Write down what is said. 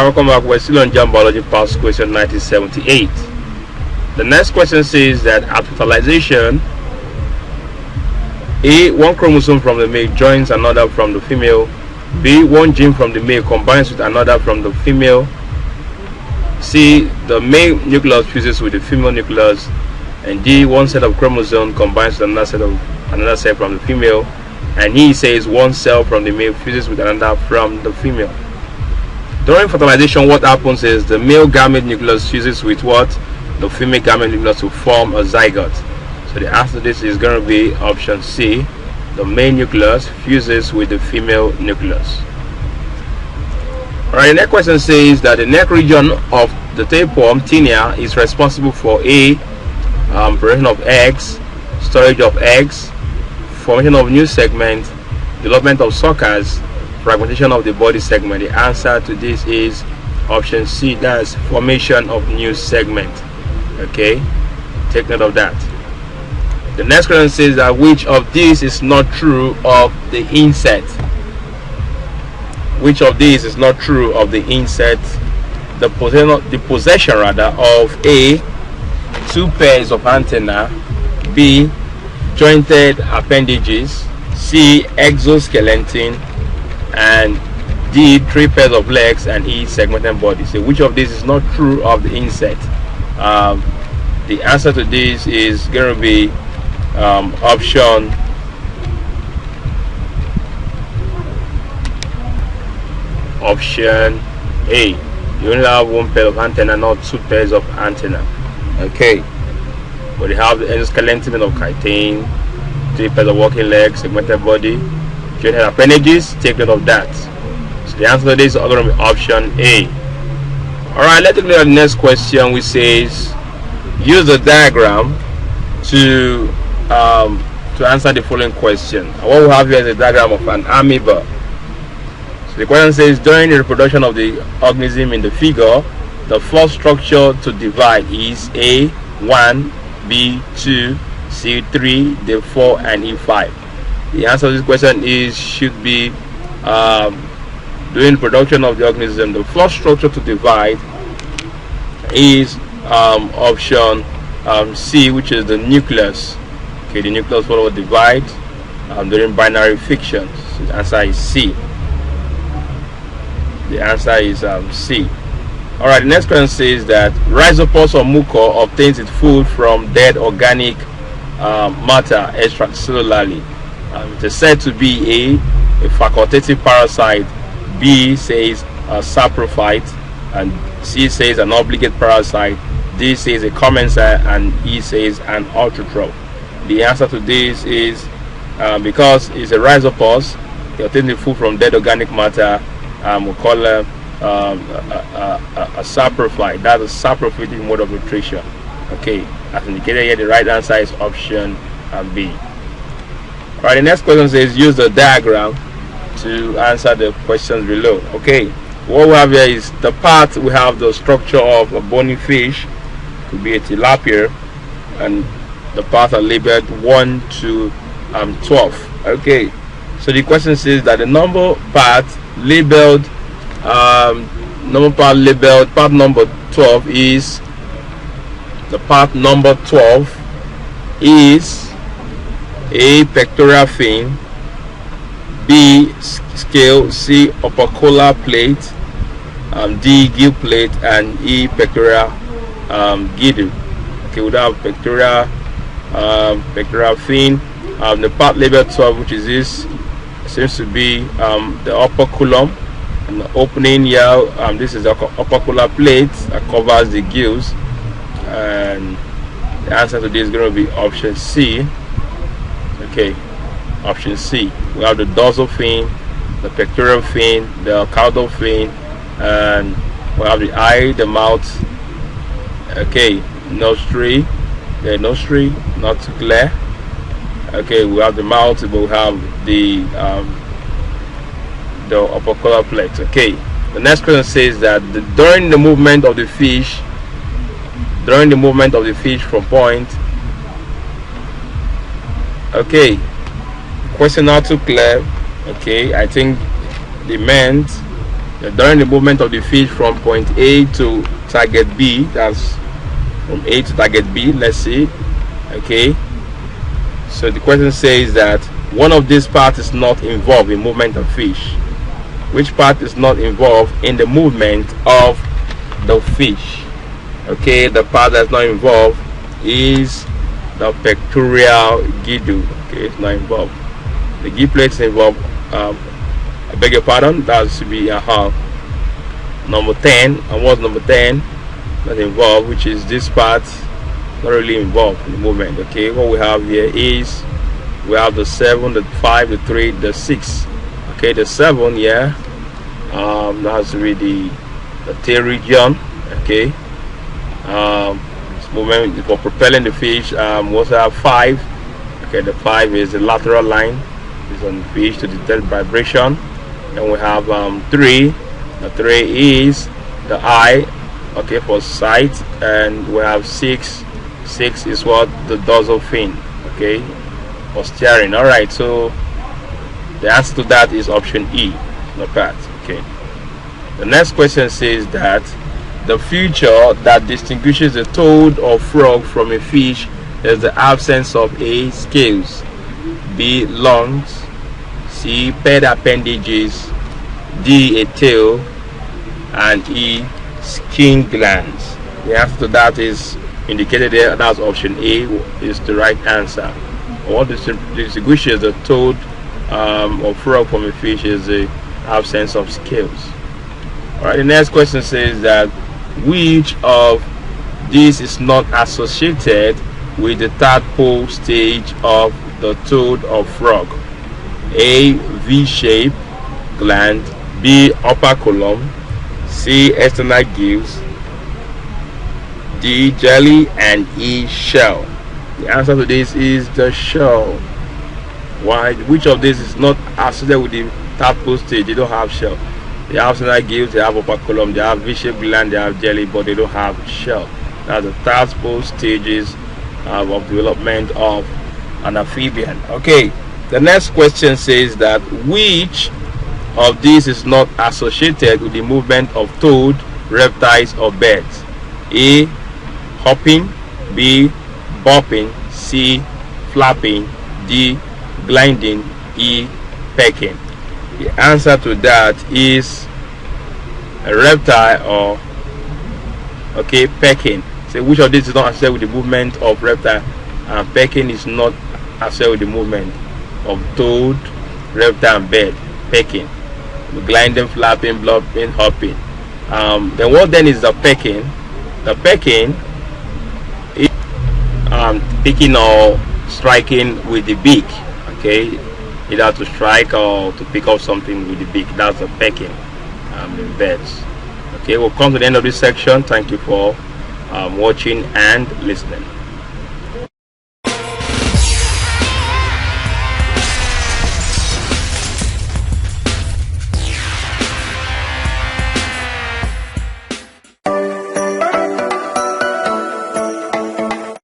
welcome back. We're still on JAMB Biology Past question 1978. The next question says that at fertilization, A, one chromosome from the male joins another from the female. B, one gene from the male combines with another from the female. C, the male nucleus fuses with the female nucleus. And D, one set of chromosomes combines with another cell from the female. And he says one cell from the male fuses with another from the female. During fertilization, what happens is the male gamete nucleus fuses with what? The female gamete nucleus to form a zygote. So the answer to this is going to be option C. The male nucleus fuses with the female nucleus. Alright, the next question says that the neck region of the tapeworm tinea is responsible for A, production of eggs, storage of eggs, formation of new segments, development of suckers, fragmentation of the body segment. The answer to this is option C, that's formation of new segment. Okay, take note of that. The next question says that which of these is not true of the insect? Which of these is not true of the insect? The possession rather of A, two pairs of antennae, B, jointed appendages, C, exoskeleton, and D, three pairs of legs, and E, segmented body. So which of these is not true of the insect? The answer to this is going to be option A. You only have one pair of antenna, not two pairs of antenna. Okay, but they have the exoskeleton of chitin, three pairs of walking legs, segmented body, jointed appendages. Take note of that. So the answer to this is going to be option A. Alright, let's look at the next question, which says use the diagram to answer the following question. And what we have here is a diagram of an amoeba. So the question says during the reproduction of the organism in the figure, the first structure to divide is A1, B2, C3, D4, and E5. The answer to this question is should be during production of the organism, the first structure to divide is option C, which is the nucleus. Okay, the nucleus will divide during binary fission. So the answer is C. The answer is C. Alright, the next question says that rhizopus or mucor obtains its food from dead organic matter extracellularly. It is said to be a facultative parasite, B says a saprophyte, and C says an obligate parasite, D says a commensal, and E says an autotroph. The answer to this is because it's a rhizopus, it obtains the food from dead organic matter. We'll call them a saprophyte. That's a saprophytic mode of nutrition. Okay, as indicated here, the right answer is option B. Alright, the next question says use the diagram to answer the questions below. Okay, what we have here is the part we have the structure of a bony fish, could be a tilapia, and the parts are labeled 1 to 12. Okay, so the question says that the number part labeled part number 12 is the part number 12 is A, pectoral fin, B, scale, C, opercular plate, D, gill plate, and E, pectoral girdle. Okay, we have pectoral fin. The part labeled 12, which is this, seems to be the operculum, and the opening here, this is the opercular plate that covers the gills, and the answer to this is going to be option C. Okay, option C. We have the dorsal fin, the pectoral fin, the caudal fin, and we have the eye, the mouth. Okay, nostril, the nostril, not too clear. Okay, we have the mouth, but we have the opercular plate. Okay, the next question says that during the movement of the fish from point. Okay, question not too clear. Okay, I think they meant During the movement of the fish from point A to target B, that's from A to target B, let's see. Okay, so the question says that one of these parts is not involved in movement of fish. Which part is not involved in the movement of the fish? Okay, the part that's not involved is the pectoral girdle. Okay, it's not involved. The gill plate is involved. I beg your pardon, that should be number 10. And what's number 10? Not involved, which is this part, not really involved in the movement. Okay, what we have here is we have the 7, the 5, the 3, the 6. Okay, the 7, yeah, that has to be the tail region. Okay, this movement for propelling the fish. We also have 5. Okay, the 5 is the lateral line, is on the fish to detect vibration. Then we have 3. The 3 is the eye, okay, for sight, and we have 6. 6 is what? The dorsal fin, okay, for steering. All right, so the answer to that is option E, not part. Okay. The next question says that the feature that distinguishes a toad or frog from a fish is the absence of A, scales, B, lungs, C, paired appendages, D, a tail, and E, skin glands. The answer to that is indicated there. That's option A is the right answer. What distinguishes a toad or frog from a fish is the absence of scales. Alright, the next question says that which of these is not associated with the tadpole stage of the toad or frog? A, V-shape gland, B, upper column, C, external gills, D, jelly, and E, shell. The answer to this is the shell. Why? Which of these is not associated with the tadpole stage? They don't have shell. They have external gills, they have upper column, they have V-shaped gland, they have jelly, but they don't have shell. That's the tadpole stages of development of an amphibian. Okay, the next question says that which of these is not associated with the movement of toad, reptiles, or birds? A, hopping, B, bopping, C, flapping, D, gliding, E, pecking. The answer to that is a reptile or pecking. So which of these is not associated with the movement of reptile, and pecking is not associated with the movement of toad, reptile, and bird? Pecking, gliding, flapping, flopping, hopping. Then what then is the pecking? The pecking is picking or striking with the beak. Okay, either to strike or to pick up something with the beak. That's the pecking in birds. Okay, we'll come to the end of this section. Thank you for watching and listening.